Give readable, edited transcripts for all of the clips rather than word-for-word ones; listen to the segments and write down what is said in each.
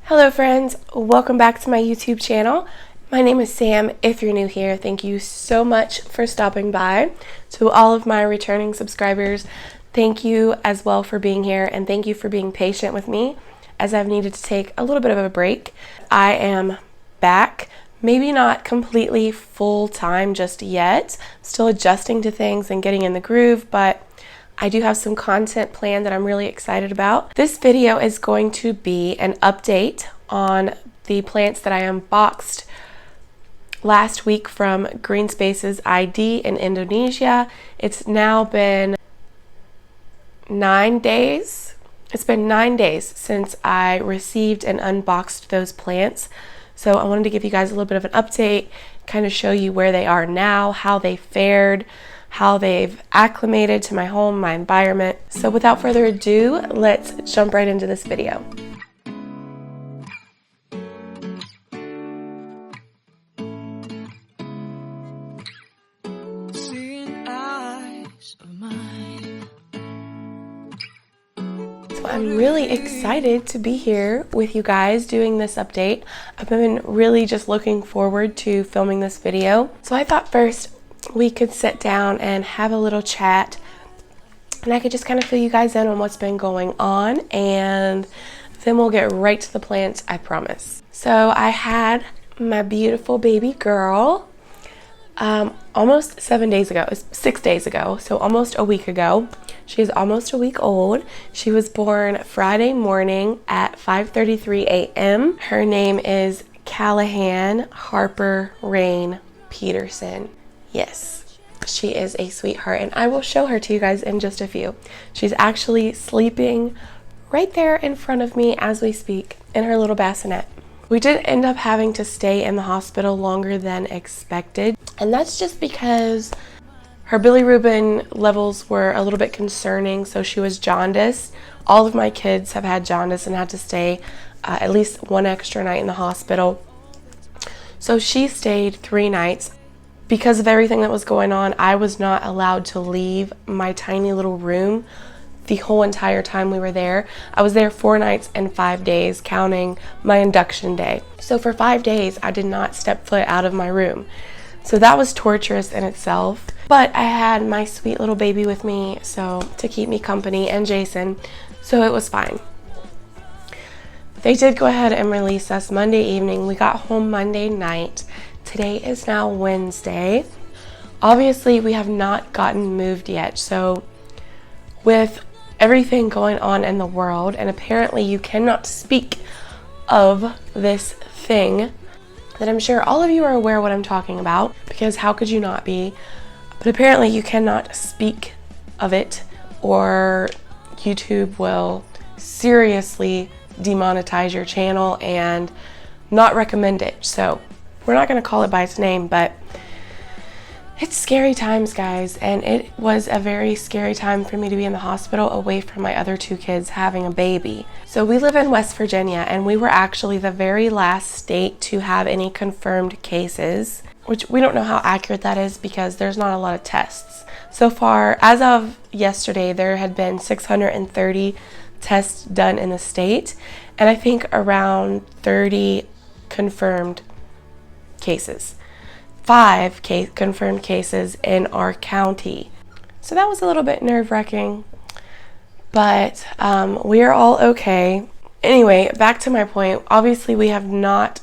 Hello friends, welcome back to my YouTube channel. My name is Sam. If you're new here, thank you so much for stopping by. To all of my returning subscribers, thank you as well for being here, and thank you for being patient with me as I've needed to take a little bit of a break. I am back, maybe not completely full-time just yet, still adjusting to things and getting in the groove, but I do have some content planned that I'm really excited about. This video is going to be an update on the plants that I unboxed last week from Greenspaces.ID in Indonesia. It's now been 9 days. It's been 9 days since I received and unboxed those plants. So I wanted to give you guys a little bit of an update, kind of show you where they are now, how they fared, how they've acclimated to my home, my environment. So without further ado, let's jump right into this video. So I'm really excited to be here with you guys doing this update. I've been really just looking forward to filming this video. So I thought first we could sit down and have a little chat, and I could just kind of fill you guys in on what's been going on, and then we'll get right to the plants, I promise. So I had my beautiful baby girl almost 7 days ago, 6 days ago, so almost a week ago. She's almost a week old. She was born Friday morning at 5:33 a.m. Her name is Callahan Harper Rain Peterson. Yes, she is a sweetheart, and I will show her to you guys in just a few. She's actually sleeping right there in front of me as we speak in her little bassinet. We did end up having to stay in the hospital longer than expected, and that's just because her bilirubin levels were a little bit concerning, so she was jaundiced. All of my kids have had jaundice and had to stay at least one extra night in the hospital. So she stayed 3 nights. Because of everything that was going on, I was not allowed to leave my tiny little room the whole entire time we were there. I was there 4 nights and 5 days, counting my induction day. So for 5 days, I did not step foot out of my room. So that was torturous in itself. But I had my sweet little baby with me, so to keep me company, and Jason, so it was fine. They did go ahead and release us Monday evening. We got home Monday night. Today is now Wednesday. Obviously, we have not gotten moved yet. So with everything going on in the world, and apparently you cannot speak of this thing that I'm sure all of you are aware what I'm talking about, because how could you not be? But apparently you cannot speak of it, or YouTube will seriously demonetize your channel and not recommend it. So we're not going to call it by its name, but it's scary times, guys, and it was a very scary time for me to be in the hospital away from my other 2 kids having a baby. So we live in West Virginia, and we were actually the very last state to have any confirmed cases, which we don't know how accurate that is because there's not a lot of tests. So far, as of yesterday, there had been 630 tests done in the state, and I think around 30 confirmed cases. 5 confirmed cases in our county. So that was a little bit nerve-wracking, but we are all okay. Anyway, back to my point. Obviously, we have not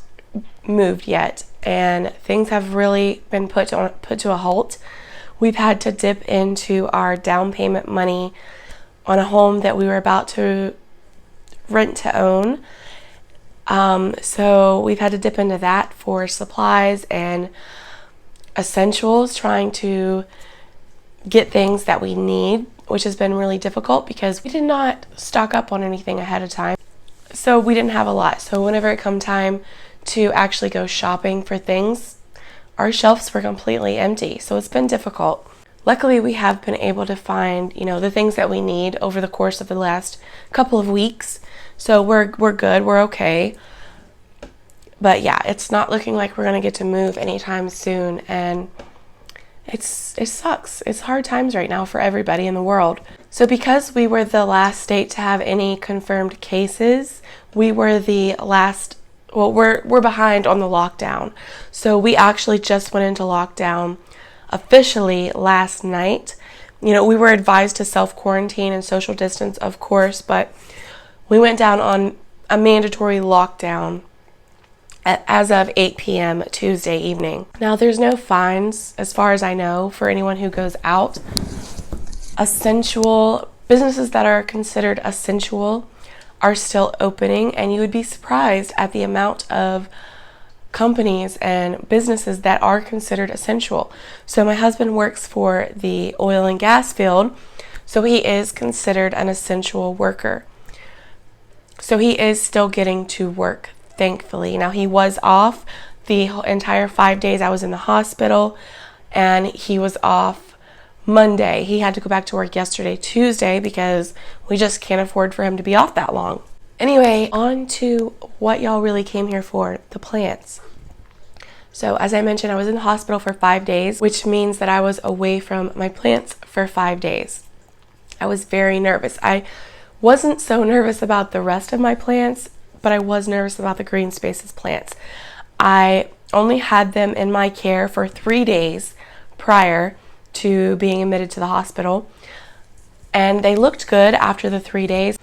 moved yet, and things have really been put to a halt. We've had to dip into our down payment money on a home that we were about to rent to own. So we've had to dip into that for supplies and essentials, trying to get things that we need, which has been really difficult because we did not stock up on anything ahead of time. So we didn't have a lot. So whenever it come time to actually go shopping for things, our shelves were completely empty. So it's been difficult. Luckily, we have been able to find, the things that we need over the course of the last couple of weeks. So we're good, we're okay. But yeah, it's not looking like we're gonna get to move anytime soon, and it sucks. It's hard times right now for everybody in the world. So because we were the last state to have any confirmed cases, We were the last, well, we're behind on the lockdown. So we actually just went into lockdown officially last night. You know, we were advised to self-quarantine and social distance, of course, but we went down on a mandatory lockdown as of 8 p.m. Tuesday evening. Now, there's no fines, as far as I know, for anyone who goes out. Businesses that are considered essential are still opening, and you would be surprised at the amount of companies and businesses that are considered essential. So my husband works for the oil and gas field, so he is considered an essential worker. So he is still getting to work, thankfully. Now, he was off the entire 5 days I was in the hospital, and he was off Monday. He had to go back to work yesterday, Tuesday, because we just can't afford for him to be off that long. Anyway, on to what y'all really came here for, the plants. So as I mentioned, I was in the hospital for 5 days, which means that I was away from my plants for 5 days. I was very nervous. I wasn't so nervous about the rest of my plants, but I was nervous about the Greenspaces plants. I only had them in my care for 3 days prior to being admitted to the hospital, and they looked good after the 3 days,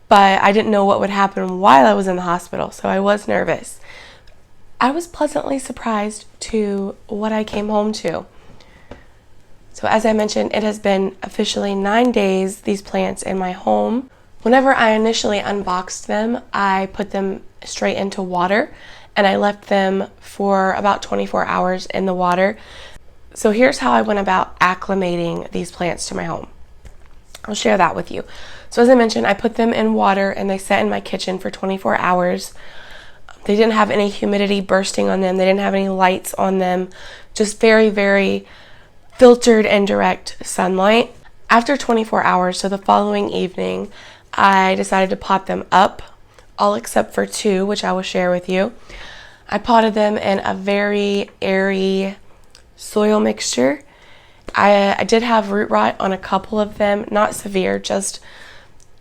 but I didn't know what would happen while I was in the hospital, so I was nervous. I was pleasantly surprised to what I came home to. So as I mentioned, it has been officially 9 days, these plants in my home. Whenever I initially unboxed them, I put them straight into water, and I left them for about 24 hours in the water. So here's how I went about acclimating these plants to my home. I'll share that with you. So as I mentioned, I put them in water and they sat in my kitchen for 24 hours. They didn't have any humidity bursting on them. They didn't have any lights on them. Just very, very filtered and direct sunlight. After 24 hours, so the following evening, I decided to pot them up, all except for 2, which I will share with you. I potted them in a very airy soil mixture. I did have root rot on a couple of them, not severe, just,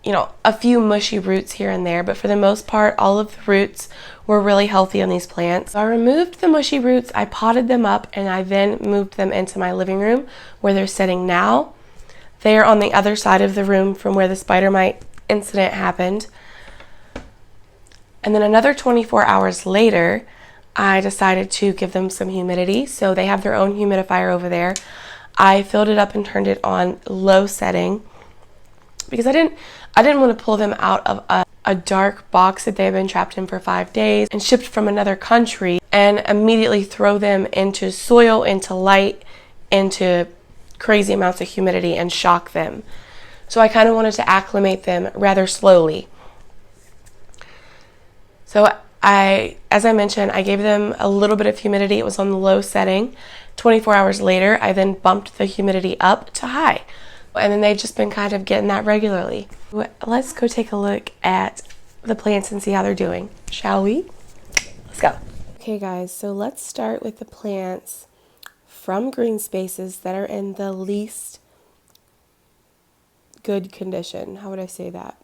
a few mushy roots here and there, but for the most part, all of the roots were really healthy on these plants. So I removed the mushy roots, I potted them up, and I then moved them into my living room where they're sitting now. They are on the other side of the room from where the spider mite incident happened. And then another 24 hours later, I decided to give them some humidity. So they have their own humidifier over there. I filled it up and turned it on low setting because I didn't want to pull them out of a dark box that they had been trapped in for 5 days and shipped from another country and immediately throw them into soil, into light, into crazy amounts of humidity and shock them. So I kind of wanted to acclimate them rather slowly. So as I mentioned, I gave them a little bit of humidity. It was on the low setting. 24 hours later, I then bumped the humidity up to high. And then they've just been kind of getting that regularly. Let's go take a look at the plants and see how they're doing, shall we? Let's go. Okay guys, so let's start with the plants from Greenspaces that are in the least good condition. How would I say that?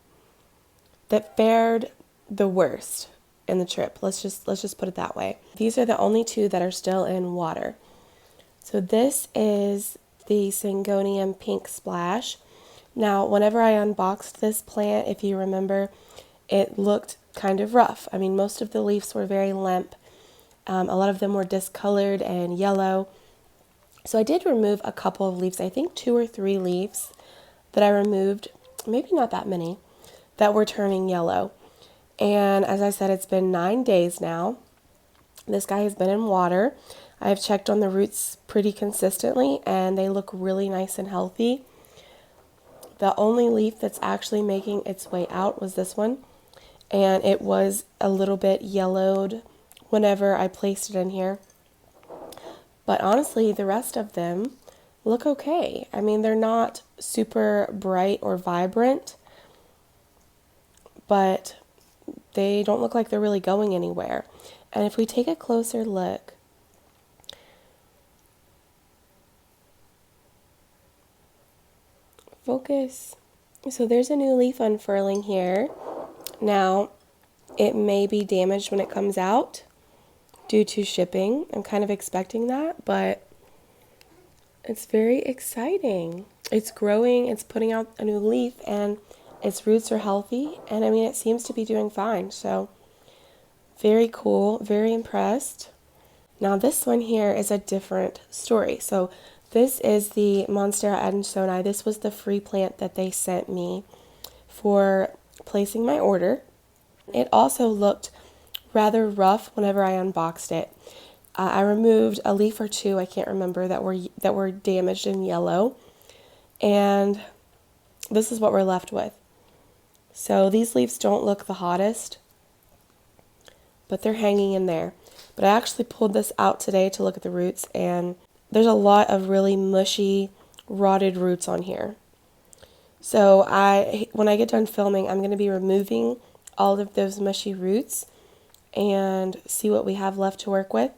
That fared the worst in the trip. Let's just put it that way. These are the only 2 that are still in water. So this is the Syngonium Pink Splash. Now, whenever I unboxed this plant, if you remember, it looked kind of rough. I mean, most of the leaves were very limp. A lot of them were discolored and yellow. So I did remove a couple of leaves, I think 2 or 3 leaves that I removed, maybe not that many, that were turning yellow. And as I said, it's been 9 days now. This guy has been in water. I've checked on the roots pretty consistently and they look really nice and healthy. The only leaf that's actually making its way out was this one, and it was a little bit yellowed whenever I placed it in here. But honestly, the rest of them look okay. I mean, they're not super bright or vibrant, but they don't look like they're really going anywhere. And if we take a closer look, focus. So there's a new leaf unfurling here, Now, it may be damaged when it comes out due to shipping. I'm kind of expecting that, but it's very exciting. It's growing, it's putting out a new leaf, and its roots are healthy, and I mean, it seems to be doing fine. So, very cool, very impressed. Now, this one here is a different story. So, this is the Monstera Adansonii. This was the free plant that they sent me for placing my order. It also looked rather rough whenever I unboxed it. I removed a leaf or two, I can't remember, that were damaged in yellow, and this is what we're left with. So these leaves don't look the hottest, but they're hanging in there. But I actually pulled this out today to look at the roots, and there's a lot of really mushy, rotted roots on here. So when I get done filming, I'm going to be removing all of those mushy roots and see what we have left to work with.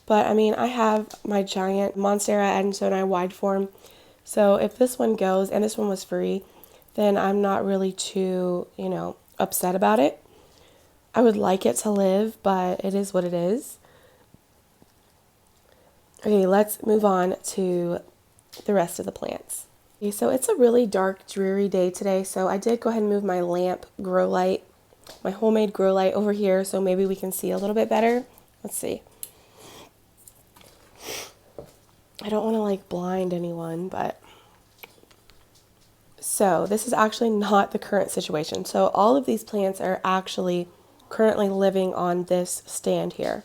But I mean, I have my giant Monstera Adansonii wide form, so if this one goes, and this one was free, then I'm not really too, upset about it. I would like it to live, but it is what it is. Okay, let's move on to the rest of the plants. Okay, so it's a really dark, dreary day today, so I did go ahead and move my lamp grow light, my homemade grow light over here, so maybe we can see a little bit better. Let's see. I don't want to like blind anyone, but so this is actually not the current situation. So all of these plants are actually currently living on this stand here.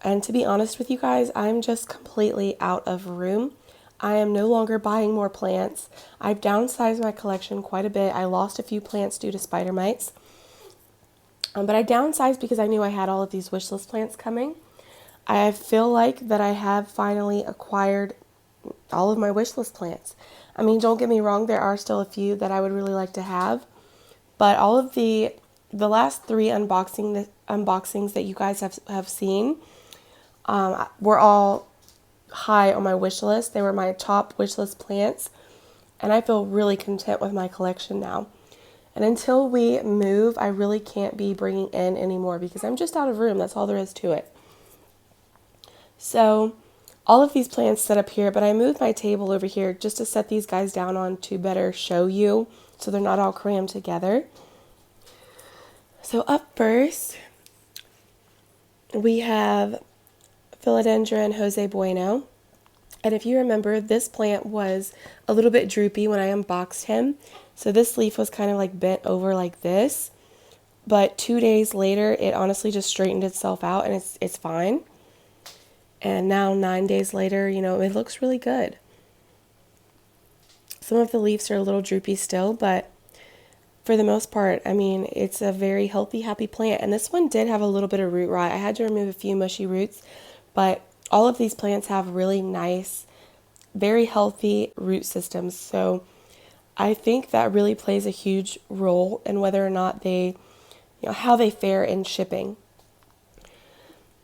And to be honest with you guys, I'm just completely out of room. I am no longer buying more plants. I've downsized my collection quite a bit. I lost a few plants due to spider mites. But I downsized because I knew I had all of these wishlist plants coming. I feel like that I have finally acquired all of my wishlist plants. I mean, don't get me wrong, there are still a few that I would really like to have, but all of the last 3 unboxings that you guys have seen were all high on my wish list. They were my top wish list plants, and I feel really content with my collection now. And until we move, I really can't be bringing in anymore because I'm just out of room. That's all there is to it. So all of these plants set up here, but I moved my table over here just to set these guys down on to better show you so they're not all crammed together. So up first, we have Philodendron Jose Bueno. And if you remember, this plant was a little bit droopy when I unboxed him. So this leaf was kind of like bent over like this. But 2 days later, it honestly just straightened itself out and it's fine. And now 9 days later, it looks really good. Some of the leaves are a little droopy still, but for the most part, I mean, it's a very healthy, happy plant. And this one did have a little bit of root rot. I had to remove a few mushy roots, but all of these plants have really nice, very healthy root systems. So I think that really plays a huge role in whether or not they, how they fare in shipping.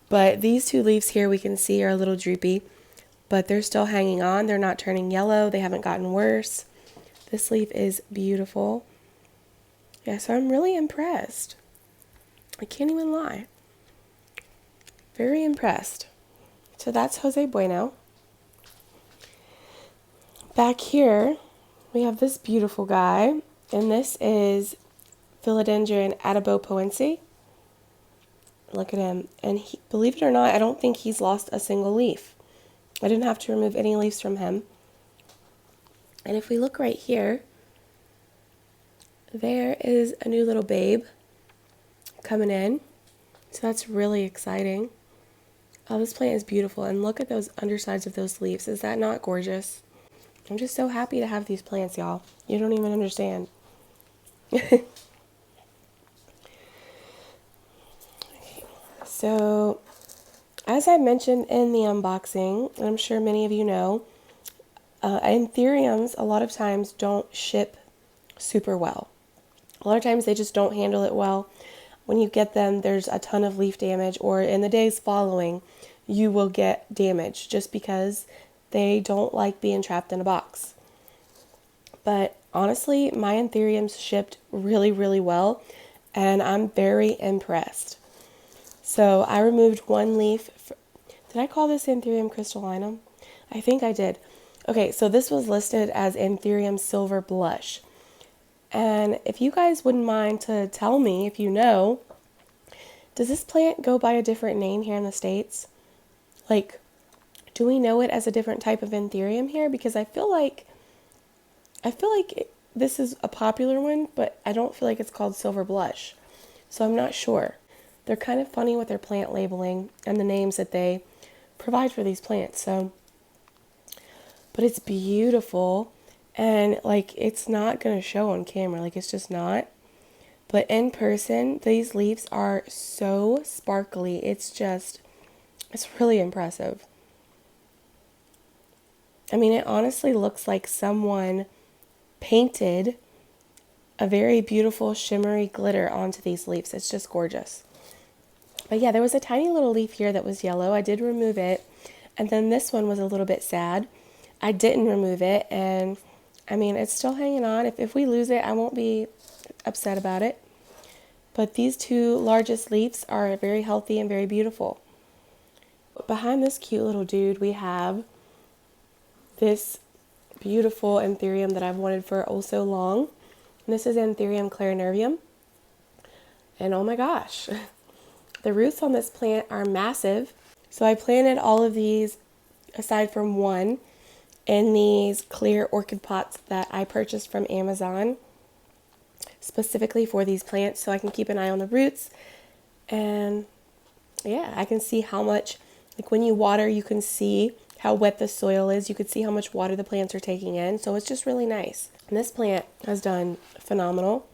But these 2 leaves here we can see are a little droopy, but they're still hanging on. They're not turning yellow. They haven't gotten worse. This leaf is beautiful. Yeah, so I'm really impressed. I can't even lie. Very impressed. So that's Jose Bueno. Back here, we have this beautiful guy, and this is Philodendron adibopoense. Look at him. And believe it or not, I don't think he's lost a single leaf. I didn't have to remove any leaves from him. And if we look right here, there is a new little babe coming in. So that's really exciting. Oh, this plant is beautiful. And look at those undersides of those leaves. Is that not gorgeous? I'm just so happy to have these plants, y'all. You don't even understand. So, as I mentioned in the unboxing, and I'm sure many of you know, Anthuriums a lot of times don't ship super well. A lot of times they just don't handle it well. When you get them, there's a ton of leaf damage, or in the days following, you will get damage just because they don't like being trapped in a box. But Honestly, my Anthuriums shipped really, really well, and I'm very impressed. So I removed one leaf. Did I call this Anthurium crystallinum? I think I did. Okay, so this was listed as Anthurium silver blush. And if you guys wouldn't mind to tell me if you know, does this plant go by a different name here in the States? Like, do we know it as a different type of Anthurium here? Because I feel like this is a popular one, but I don't feel like it's called silver blush. So I'm not sure. They're kind of funny with their plant labeling and the names that they provide for these plants. So, but it's beautiful, and like it's not going to show on camera, like it's just not. But in person, these leaves are so sparkly. It's really impressive. I mean, it honestly looks like someone painted a very beautiful shimmery glitter onto these leaves. It's just gorgeous. But yeah, there was a tiny little leaf here that was yellow. I did remove it. And then this one was a little bit sad. I didn't remove it. And I mean, it's still hanging on. If we lose it, I won't be upset about it. But these two largest leaves are very healthy and very beautiful. Behind this cute little dude, we have this beautiful Anthurium that I've wanted for oh so long. And this is Anthurium clarinervium. And oh my gosh, the roots on this plant are massive. So I planted all of these, aside from one, in these clear orchid pots that I purchased from Amazon specifically for these plants, so I can keep an eye on the roots. And yeah, I can see how much, like when you water, you can see how wet the soil is. You can see how much water the plants are taking in. So it's just really nice. And this plant has done phenomenal.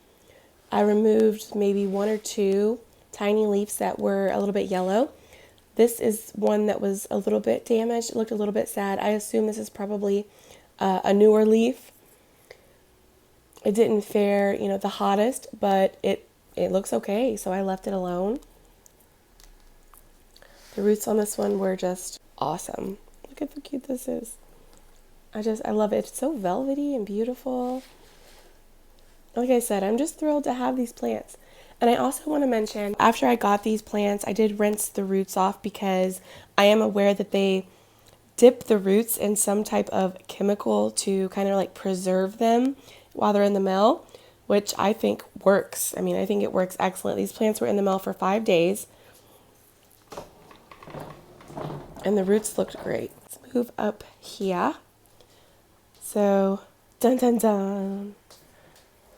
I removed maybe one or two tiny leaves that were a little bit yellow. This is one that was a little bit damaged. It looked a little bit sad. I assume this is probably a newer leaf. It didn't fare, the hottest, but it looks okay. So I left it alone. The roots on this one were just awesome. Look at how cute this is. I love it. It's so velvety and beautiful. Like I said, I'm just thrilled to have these plants. And I also want to mention, after I got these plants, I did rinse the roots off because I am aware that they dip the roots in some type of chemical to kind of like preserve them while they're in the mill, which I think works. I mean, I think it works excellent. These plants were in the mill for 5 days, and the roots looked great. Let's move up here. So, dun dun dun.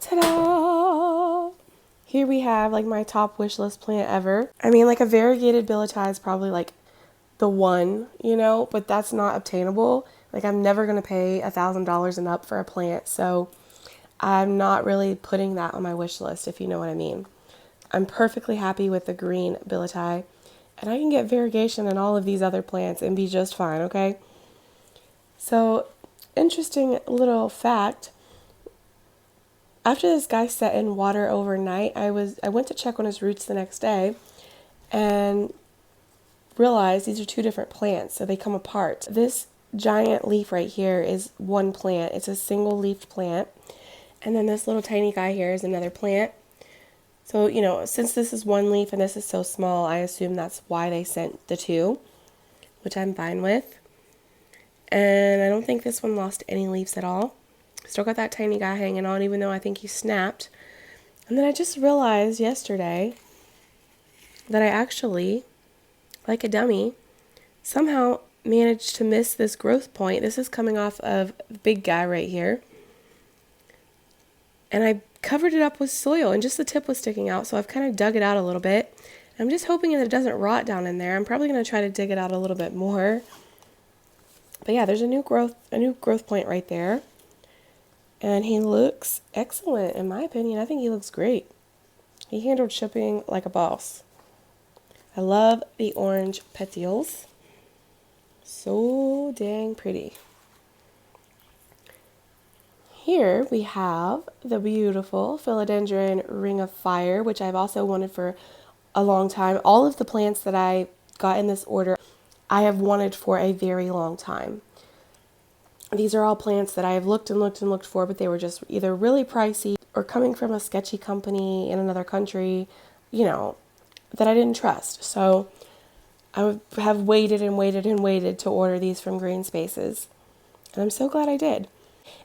Ta-da! Here we have like my top wish list plant ever. I mean, like a variegated billietiae is probably like the one, but that's not obtainable. Like I'm never going to pay $1,000 and up for a plant. So I'm not really putting that on my wish list, if you know what I mean. I'm perfectly happy with the green billietiae, and I can get variegation in all of these other plants and be just fine, okay? So, interesting little fact. After this guy set in water overnight, I went to check on his roots the next day and realized these are two different plants, so they come apart. This giant leaf right here is one plant. It's a single leafed plant. And then this little tiny guy here is another plant. So, since this is one leaf and this is so small, I assume that's why they sent the two, which I'm fine with. And I don't think this one lost any leaves at all. Still got that tiny guy hanging on, even though I think he snapped. And then I just realized yesterday that I actually, like a dummy, somehow managed to miss this growth point. This is coming off of the big guy right here. And I covered it up with soil, and just the tip was sticking out, so I've kind of dug it out a little bit. I'm just hoping that it doesn't rot down in there. I'm probably going to try to dig it out a little bit more. But yeah, there's a new growth point right there. And he looks excellent, in my opinion. I think he looks great. He handled shipping like a boss. I love the orange petioles. So dang pretty. Here we have the beautiful Philodendron Ring of Fire, which I've also wanted for a long time. All of the plants that I got in this order, I have wanted for a very long time. These are all plants that I have looked and looked and looked for, but they were just either really pricey or coming from a sketchy company in another country, you know, that I didn't trust. So I would have waited and waited and waited to order these from Greenspaces. And I'm so glad I did.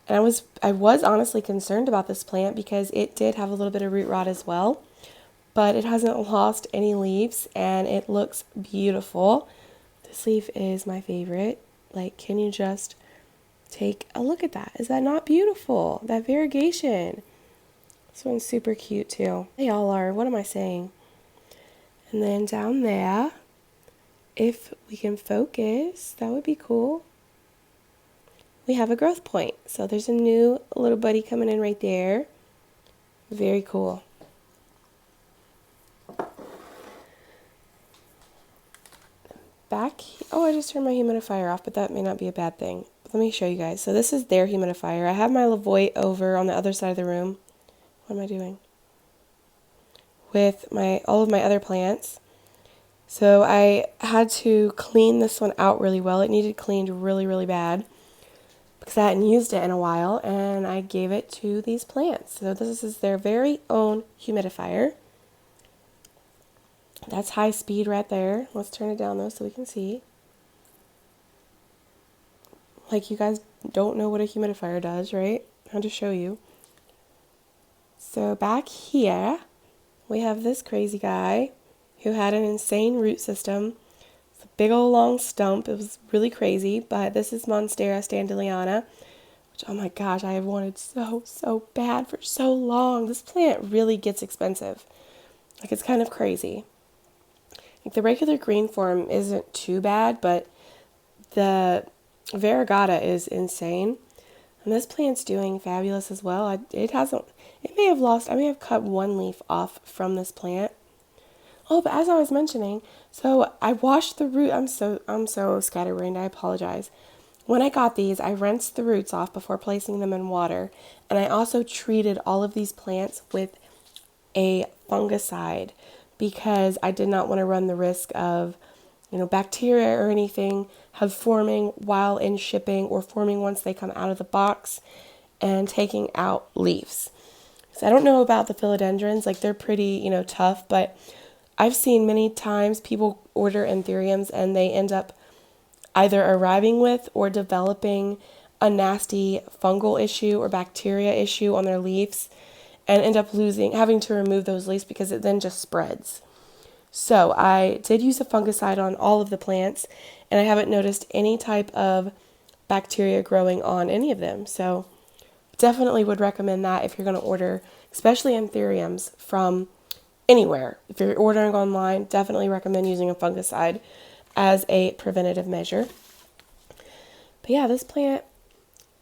And I was honestly concerned about this plant because it did have a little bit of root rot as well, but it hasn't lost any leaves and it looks beautiful. This leaf is my favorite. Like, can you just take a look at that? Is that not beautiful? That variegation. This one's super cute too. They all are. What am I saying? And then down there, if we can focus, that would be cool. We have a growth point. So there's a new little buddy coming in right there. Very cool. Back, oh, I just turned my humidifier off, but that may not be a bad thing. Let me show you guys. So this is their humidifier. I have my Lavoie over on the other side of the room. What am I doing? With all of my other plants. So I had to clean this one out really well. It needed cleaned really, really bad because I hadn't used it in a while, and I gave it to these plants. So this is their very own humidifier. That's high speed right there. Let's turn it down though so we can see. Like, you guys don't know what a humidifier does, right? I'll just show you. So back here, we have this crazy guy who had an insane root system. It's a big old long stump. It was really crazy, but this is Monstera standleyana, which, oh my gosh, I have wanted so bad for so long. This plant really gets expensive. Like, it's kind of crazy. Like, the regular green form isn't too bad, but the variegata is insane. And this plant's doing fabulous as well. I may have cut one leaf off from this plant. Oh, but as I was mentioning, so I washed the root. I'm so scatterbrained. I apologize. When I got these, I rinsed the roots off before placing them in water, and I also treated all of these plants with a fungicide because I did not want to run the risk of, bacteria or anything forming while in shipping or forming once they come out of the box and taking out leaves. So I don't know about the philodendrons, like they're pretty, tough, but I've seen many times people order Anthuriums and they end up either arriving with or developing a nasty fungal issue or bacteria issue on their leaves and end up having to remove those leaves because it then just spreads. So I did use a fungicide on all of the plants, and I haven't noticed any type of bacteria growing on any of them. So definitely would recommend that if you're going to order, especially Anthuriums from anywhere. If you're ordering online, definitely recommend using a fungicide as a preventative measure. But yeah, this plant,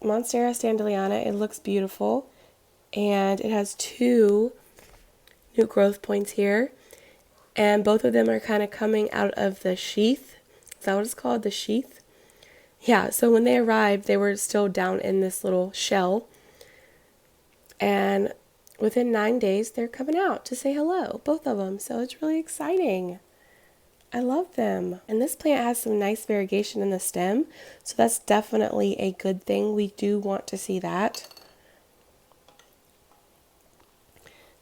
Monstera standleyana, it looks beautiful, and it has 2 new growth points here. And both of them are kind of coming out of the sheath. Is that what it's called? The sheath? Yeah, so when they arrived, they were still down in this little shell. And within 9 days, they're coming out to say hello, both of them. So it's really exciting. I love them. And this plant has some nice variegation in the stem. So that's definitely a good thing. We do want to see that.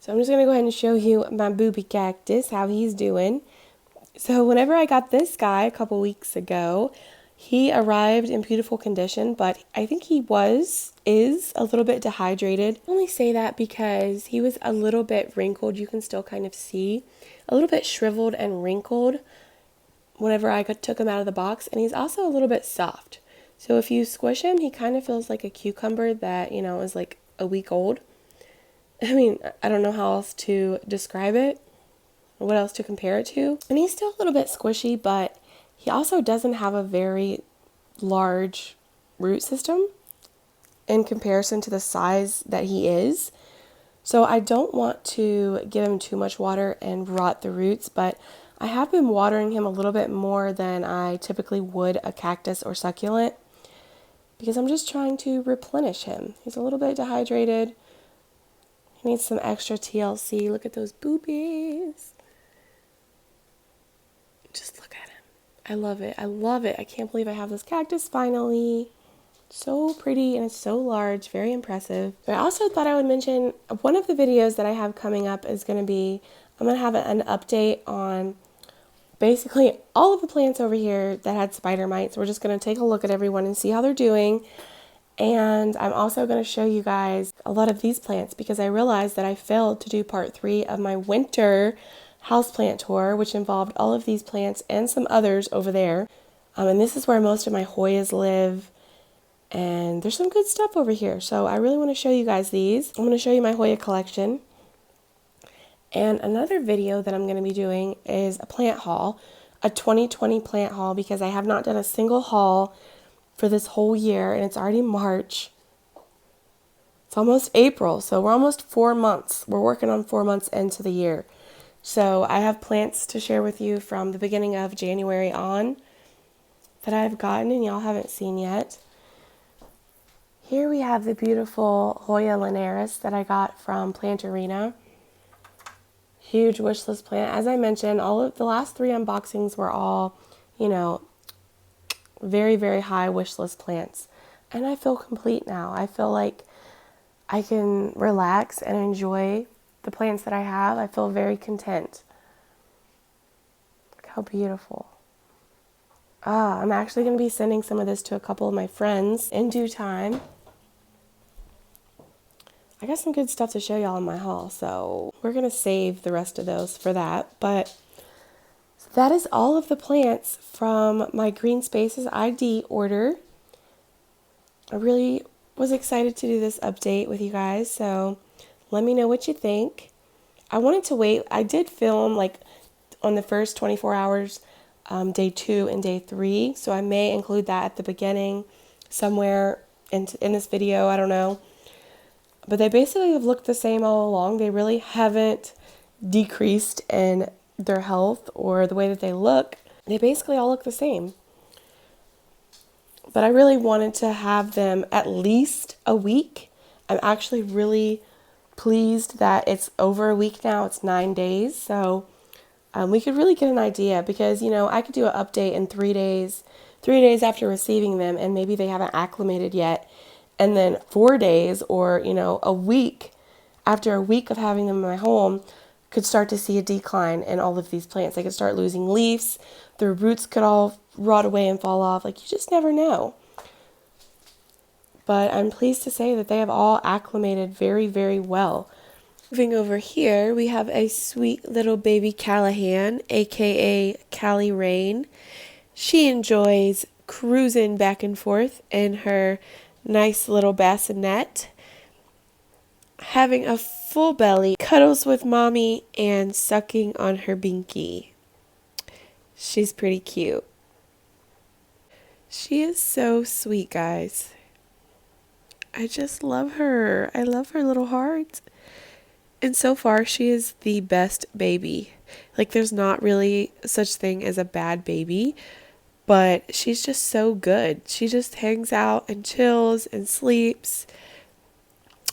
So I'm just going to go ahead and show you my Boobie cactus, how he's doing. So whenever I got this guy a couple weeks ago, he arrived in beautiful condition, but I think he is a little bit dehydrated. I only say that because he was a little bit wrinkled. You can still kind of see a little bit shriveled and wrinkled whenever I took him out of the box. And he's also a little bit soft. So if you squish him, he kind of feels like a cucumber that, is like a week old. I mean, I don't know how else to describe it, or what else to compare it to. And he's still a little bit squishy, but he also doesn't have a very large root system in comparison to the size that he is. So I don't want to give him too much water and rot the roots, but I have been watering him a little bit more than I typically would a cactus or succulent because I'm just trying to replenish him. He's a little bit dehydrated. He needs some extra TLC. Look at those boobies. Just look at him. I love it. I love it. I can't believe I have this cactus finally. So pretty, and it's so large, very impressive. But I also thought I would mention one of the videos that I have coming up is going to be, I'm going to have an update on basically all of the plants over here that had spider mites. We're just going to take a look at everyone and see how they're doing. And I'm also going to show you guys a lot of these plants because I realized that I failed to do part 3 of my winter houseplant tour, which involved all of these plants and some others over there. And this is where most of my Hoyas live. And there's some good stuff over here. So I really want to show you guys these. I'm going to show you my Hoya collection. And another video that I'm going to be doing is a plant haul, a 2020 plant haul, because I have not done a single haul for this whole year, and it's already March. It's almost April, so we're almost 4 months. We're working on 4 months into the year. So I have plants to share with you from the beginning of January on that I've gotten and y'all haven't seen yet. Here we have the beautiful Hoya linearis that I got from Plantarina. Huge wish list plant. As I mentioned, all of the last 3 unboxings were all, you know, very, very high wish list plants. And I feel complete now. I feel like I can relax and enjoy the plants that I have. I feel very content. Look how beautiful. I'm actually going to be sending some of this to a couple of my friends in due time. I got some good stuff to show y'all in my haul, so we're going to save the rest of those for that. But that is all of the plants from my Greenspaces.ID order. I really was excited to do this update with you guys, so let me know what you think. I wanted to wait. I did film like on the first 24 hours, day 2 and day 3, so I may include that at the beginning somewhere in this video, I don't know. But they basically have looked the same all along. They really haven't decreased in their health or the way that they look. They basically all look the same. But I really wanted to have them at least a week. I'm actually really pleased that it's over a week now. It's 9 days. So we could really get an idea because, you know, I could do an update in 3 days, 3 days after receiving them, and maybe they haven't acclimated yet. And then 4 days or, you know, a week after a week of having them in my home could start to see a decline in all of these plants. They could start losing leaves. Their roots could all rot away and fall off. Like, you just never know. But I'm pleased to say that they have all acclimated very, very well. Moving over here, we have a sweet little baby Callahan, aka Callie Rain. She enjoys cruising back and forth in her nice little bassinet, having a full belly, cuddles with mommy, and sucking on her binky. She's pretty cute. She is so sweet, guys. I just love her. I love her little heart. And so far, she is the best baby. Like, there's not really such thing as a bad baby. But she's just so good. She just hangs out and chills and sleeps.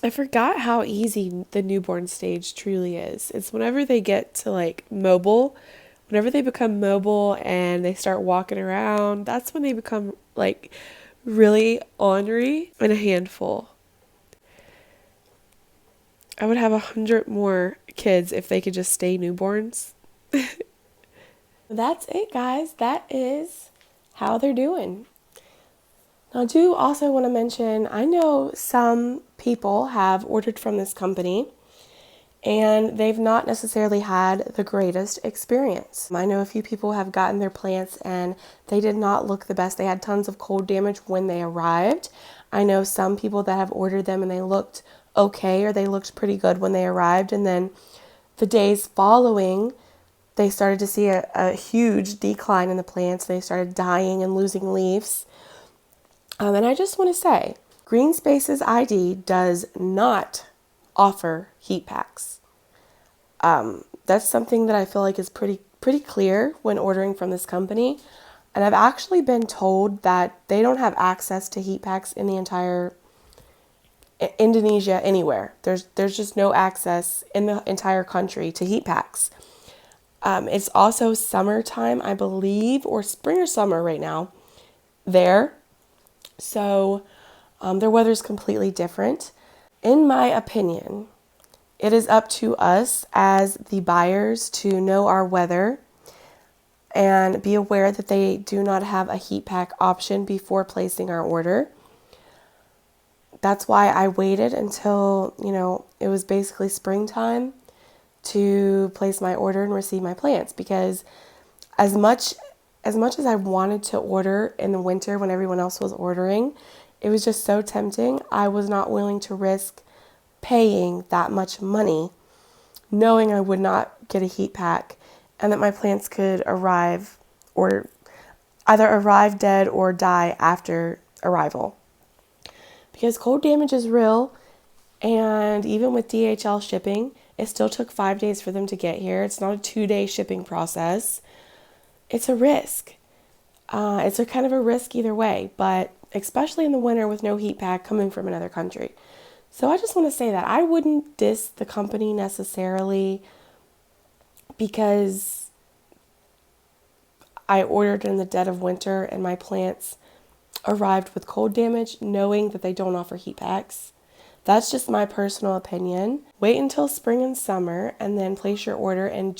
I forgot how easy the newborn stage truly is. It's whenever they get to like mobile, whenever they become mobile and they start walking around, that's when they become like really ornery and a handful. I would have 100 more kids if they could just stay newborns. That's it, guys. That is how they're doing. Now, I do also want to mention, I know some people have ordered from this company and they've not necessarily had the greatest experience. I know a few people have gotten their plants and they did not look the best. They had tons of cold damage when they arrived. I know some people that have ordered them and they looked okay, or they looked pretty good when they arrived, and then the days following they started to see a huge decline in the plants. They started dying and losing leaves. And I just want to say, Greenspaces.ID does not offer heat packs. That's something that I feel like is pretty clear when ordering from this company. And I've actually been told that they don't have access to heat packs in the entire Indonesia anywhere. There's just no access in the entire country to heat packs. It's also summertime, I believe, or spring or summer right now there. So Their weather's completely different. In my opinion, it is up to us as the buyers to know our weather and be aware that they do not have a heat pack option before placing our order. That's why I waited until, it was basically springtime to place my order and receive my plants, because as much as I wanted to order in the winter when everyone else was ordering, it was just so tempting. I was not willing to risk paying that much money knowing I would not get a heat pack and that my plants could arrive or either arrive dead or die after arrival. Because cold damage is real, and even with DHL shipping, it still took 5 days for them to get here. It's not a 2-day shipping process. It's a risk. It's a kind of a risk either way, but especially in the winter with no heat pack coming from another country. So I just want to say that I wouldn't diss the company necessarily, because I ordered in the dead of winter and my plants arrived with cold damage, knowing that they don't offer heat packs. That's just my personal opinion. Wait until spring and summer and then place your order and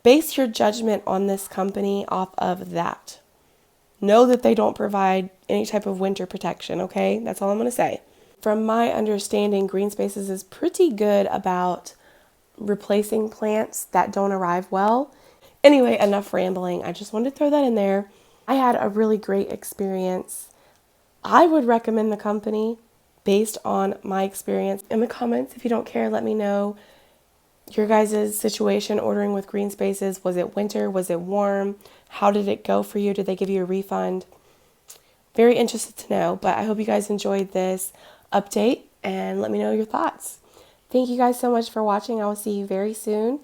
base your judgment on this company off of that. Know that they don't provide any type of winter protection, okay? That's all I'm going to say. From my understanding, Greenspaces is pretty good about replacing plants that don't arrive well. Anyway, enough rambling. I just wanted to throw that in there. I had a really great experience. I would recommend the company based on my experience. In the comments, if you don't care, let me know your guys' situation ordering with Greenspaces. Was it winter? Was it warm? How did it go for you? Did they give you a refund? Very interested to know, but I hope you guys enjoyed this update and let me know your thoughts. Thank you guys so much for watching. I will see you very soon,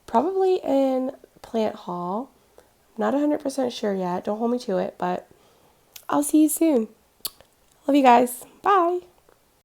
probably in plant haul. Not 100% sure yet. Don't hold me to it, but I'll see you soon. Love you guys. Bye.